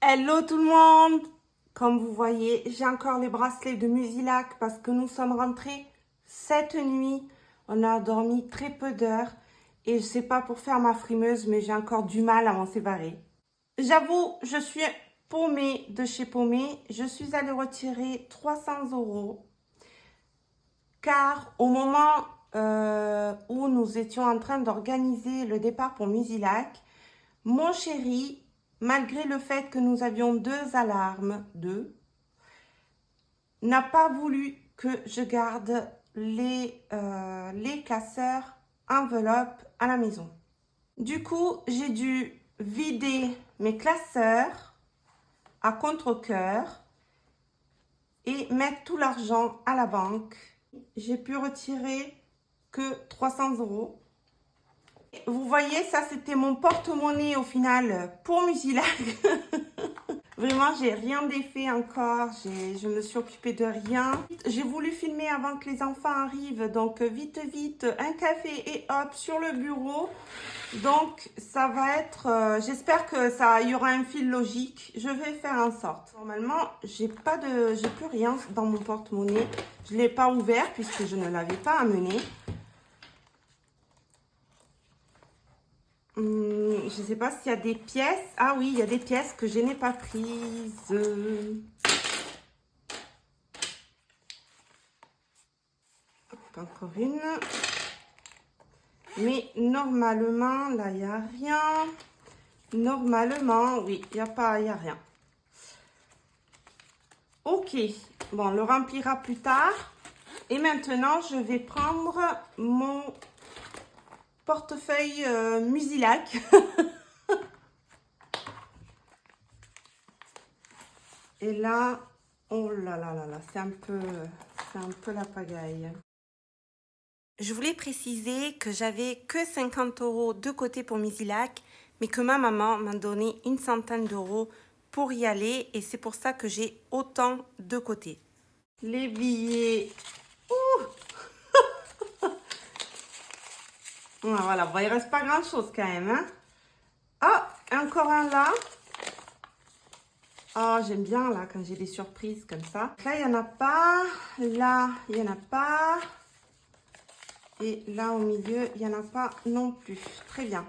Hello tout le monde! Comme vous voyez, j'ai encore les bracelets de Musilac parce que nous sommes rentrés cette nuit. On a dormi très peu d'heures et je sais pas pour faire ma frimeuse, mais j'ai encore du mal à m'en séparer. J'avoue, je suis paumée de chez Paumée. Je suis allée retirer 300 € car au moment où nous étions en train d'organiser le départ pour Musilac, mon chéri, malgré le fait que nous avions 2 alarmes, n'a pas voulu que je garde les classeurs enveloppes à la maison. Du coup, j'ai dû vider mes classeurs à contre-cœur et mettre tout l'argent à la banque. J'ai pu retirer que 300 €. Vous voyez, ça c'était mon porte-monnaie au final pour Musilac. Vraiment, j'ai rien défait encore. Je me suis occupée de rien. J'ai voulu filmer avant que les enfants arrivent. Donc, vite, vite, un café et hop, sur le bureau. Donc, ça va être... j'espère que il y aura un fil logique. Je vais faire en sorte. Normalement, j'ai plus rien dans mon porte-monnaie. Je ne l'ai pas ouvert puisque je ne l'avais pas amené. Je ne sais pas s'il y a des pièces. Ah oui, il y a des pièces que je n'ai pas prises. Encore une. Mais normalement, là, il n'y a rien. Normalement, oui, il n'y a rien. Ok. Bon, on le remplira plus tard. Et maintenant, je vais prendre mon portefeuille Musilac. Et là, oh là là là là, c'est un peu la pagaille. Je voulais préciser que j'avais que 50 € de côté pour Musilac, mais que ma maman m'a donné une centaine d'euros pour y aller et c'est pour ça que j'ai autant de côté. Les billets. Voilà, bon, il reste pas grand chose quand même. Hein. Ah, encore un là. Ah, j'aime bien là quand j'ai des surprises comme ça. Là, il n'y en a pas. Là, il n'y en a pas. Et là, au milieu, il n'y en a pas non plus. Très bien.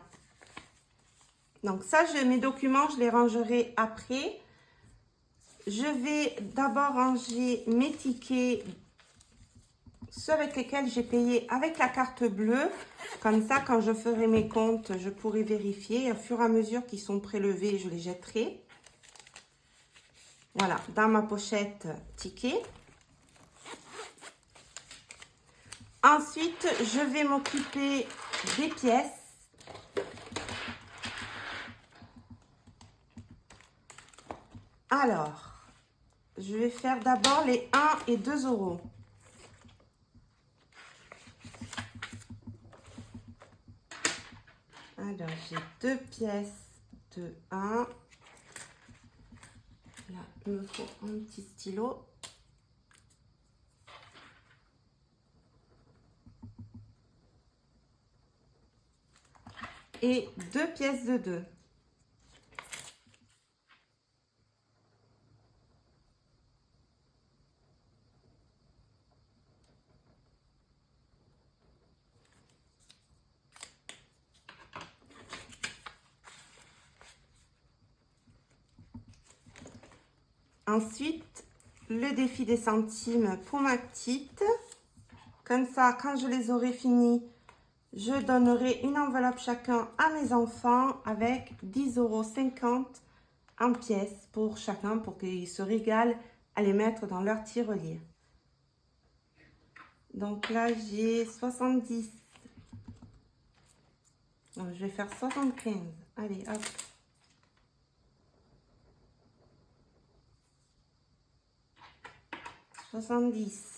Donc ça, mes documents, je les rangerai après. Je vais d'abord ranger mes tickets, ceux avec lesquels j'ai payé avec la carte bleue. Comme ça, quand je ferai mes comptes, je pourrai vérifier. Au fur et à mesure qu'ils sont prélevés, je les jetterai. Voilà, dans ma pochette tickets. Ensuite, je vais m'occuper des pièces. Alors, je vais faire d'abord les 1 et 2 €. Alors, j'ai 2 pièces de 1. Là, il me faut un petit stylo. Et 2 pièces de 2. Ensuite, le défi des centimes pour ma petite. Comme ça, quand je les aurai finis, je donnerai une enveloppe chacun à mes enfants avec 10,50 € en pièces pour chacun pour qu'ils se régalent à les mettre dans leur tirelire. Donc là, j'ai 70. Donc, je vais faire 75. Allez, hop. « 70.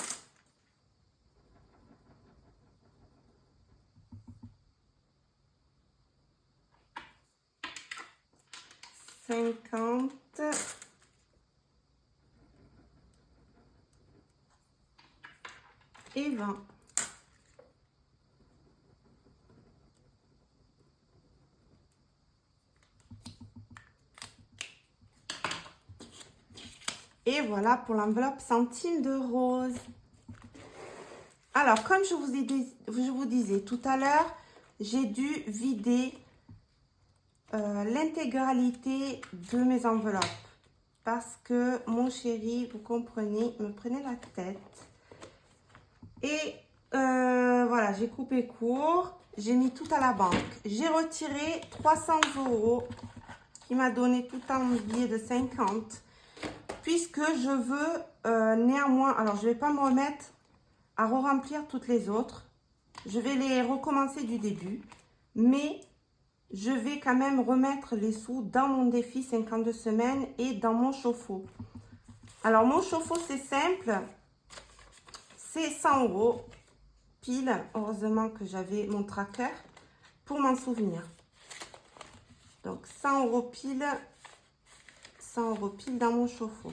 50 et 20. Et voilà pour l'enveloppe centime de rose. Alors, comme je vous disais tout à l'heure, j'ai dû vider l'intégralité de mes enveloppes. Parce que mon chéri, vous comprenez, me prenait la tête. Et voilà, j'ai coupé court. J'ai mis tout à la banque. J'ai retiré 300 € qui m'a donné tout un billet de 50. Puisque je veux néanmoins... Alors, je ne vais pas me remettre à re-remplir toutes les autres. Je vais les recommencer du début. Mais je vais quand même remettre les sous dans mon défi 52 semaines et dans mon chauffe-eau. Alors, mon chauffe-eau, c'est simple. C'est 100 € pile. Heureusement que j'avais mon tracker pour m'en souvenir. Donc, 100 € pile. 100 € pile dans mon chauffe-eau.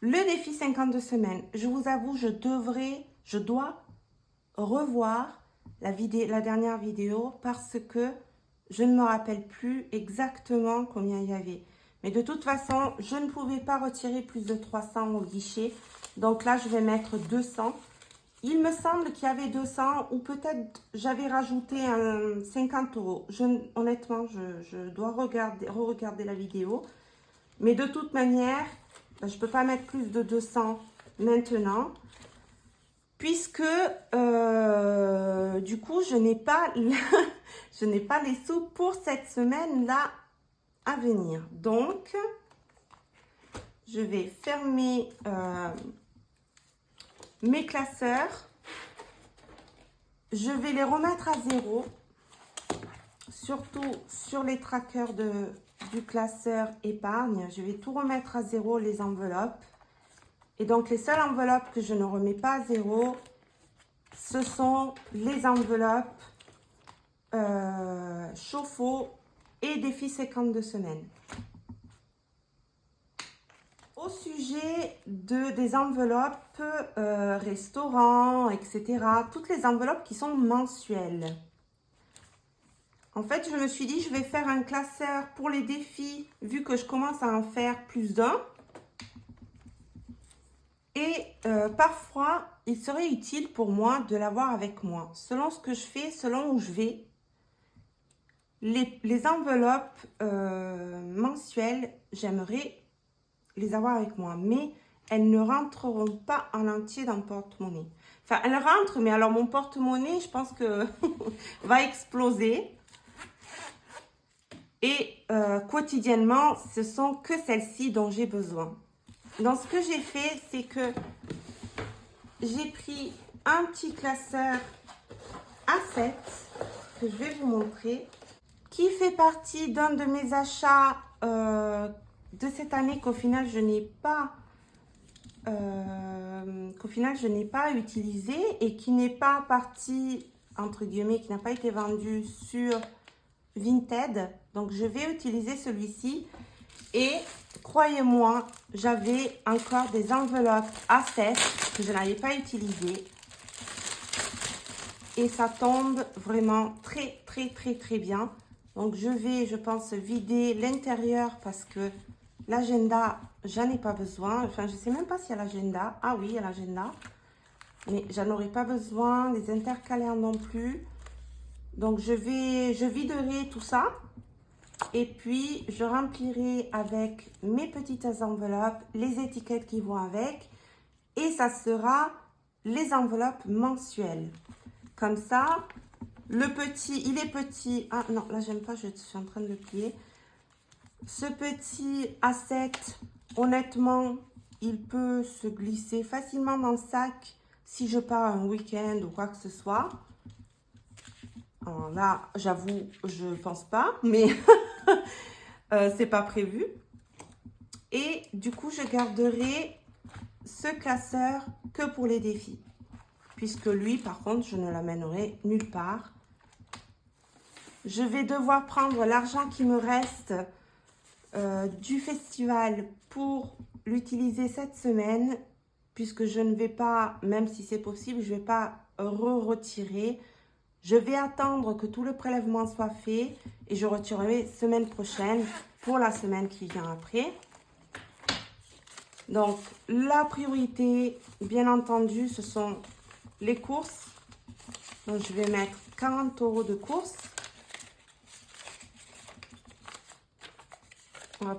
Le défi 52 semaines, je vous avoue, je dois revoir la dernière vidéo parce que je ne me rappelle plus exactement combien il y avait. Mais de toute façon, je ne pouvais pas retirer plus de 300 au guichet. Donc là, je vais mettre 200. Il me semble qu'il y avait 200 ou peut-être j'avais rajouté un 50 €. Honnêtement, je dois re-regarder la vidéo. Mais de toute manière, je ne peux pas mettre plus de 200 maintenant. Puisque, du coup, je n'ai pas, je n'ai pas les sous pour cette semaine-là à venir. Donc, je vais fermer mes classeurs. Je vais les remettre à zéro. Surtout sur les trackers du classeur épargne. Je vais tout remettre à zéro, les enveloppes. Et donc, les seules enveloppes que je ne remets pas à zéro, ce sont les enveloppes chauffe-eau et défi 52 semaines. Au sujet des enveloppes restaurants, etc., toutes les enveloppes qui sont mensuelles. En fait, je me suis dit, je vais faire un classeur pour les défis, vu que je commence à en faire plus d'un. Et parfois, il serait utile pour moi de l'avoir avec moi. Selon ce que je fais, selon où je vais, les enveloppes mensuelles, j'aimerais les avoir avec moi. Mais elles ne rentreront pas en entier dans le porte-monnaie. Enfin, elles rentrent, mais alors mon porte-monnaie, je pense que va exploser. Et quotidiennement, ce sont que celles-ci dont j'ai besoin. Donc, ce que j'ai fait, c'est que j'ai pris un petit classeur A7 que je vais vous montrer, qui fait partie d'un de mes achats de cette année qu'au final, je n'ai pas utilisé et qui n'est pas parti, entre guillemets, qui n'a pas été vendu sur Vinted. Donc, je vais utiliser celui-ci. Et croyez-moi, j'avais encore des enveloppes A7 que je n'avais pas utilisées. Et ça tombe vraiment très, très, très, très bien. Donc, je vais, je pense, vider l'intérieur parce que l'agenda, j'en ai pas besoin. Enfin, je sais même pas s'il y a l'agenda. Ah oui, il y a l'agenda. Mais j'en aurai pas besoin. Les intercalaires non plus. Donc, je viderai tout ça. Et puis, je remplirai avec mes petites enveloppes, les étiquettes qui vont avec. Et ça sera les enveloppes mensuelles. Comme ça, le petit, il est petit. Ah non, là, j'aime pas, je suis en train de le plier. Ce petit A7, honnêtement, il peut se glisser facilement dans le sac si je pars un week-end ou quoi que ce soit. Alors là, j'avoue, je pense pas, mais c'est pas prévu. Et du coup, je garderai ce classeur que pour les défis. Puisque lui, par contre, je ne l'amènerai nulle part. Je vais devoir prendre l'argent qui me reste du festival pour l'utiliser cette semaine. Puisque je ne vais pas, même si c'est possible, je ne vais pas retirer. Je vais attendre que tout le prélèvement soit fait et je retirerai semaine prochaine pour la semaine qui vient après. Donc, la priorité, bien entendu, ce sont les courses. Donc, je vais mettre 40 € de courses.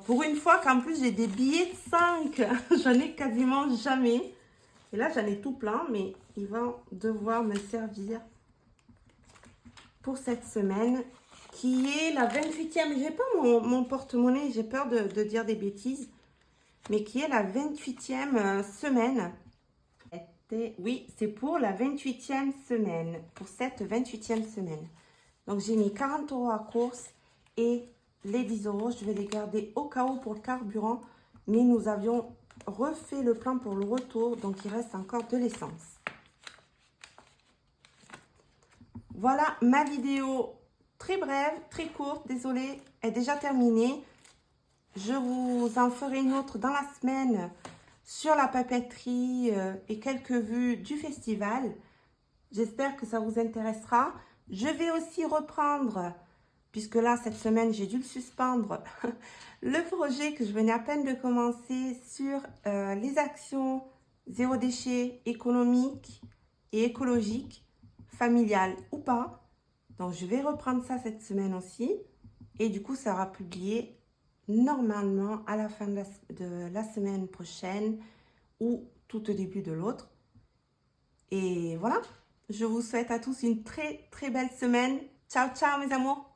Pour une fois qu'en plus, j'ai des billets de 5. J'en ai quasiment jamais. Et là, j'en ai tout plein, mais ils vont devoir me servir pour cette semaine, qui est la 28e. J'ai pas mon porte-monnaie, j'ai peur de dire des bêtises. Mais qui est la 28e semaine. Oui, c'est pour la 28e semaine, pour cette 28e semaine. Donc, j'ai mis 40 € à course et les 10 €, je vais les garder au cas où pour le carburant. Mais nous avions refait le plan pour le retour, donc il reste encore de l'essence. Voilà ma vidéo très brève, très courte, désolée, est déjà terminée. Je vous en ferai une autre dans la semaine sur la papeterie et quelques vues du festival. J'espère que ça vous intéressera. Je vais aussi reprendre, puisque là, cette semaine, j'ai dû le suspendre, le projet que je venais à peine de commencer sur les actions zéro déchet économique et écologique, familiale ou pas. Donc, je vais reprendre ça cette semaine aussi. Et du coup, ça sera publié normalement à la fin de la semaine prochaine ou tout au début de l'autre. Et voilà, je vous souhaite à tous une très très belle semaine. Ciao ciao mes amours.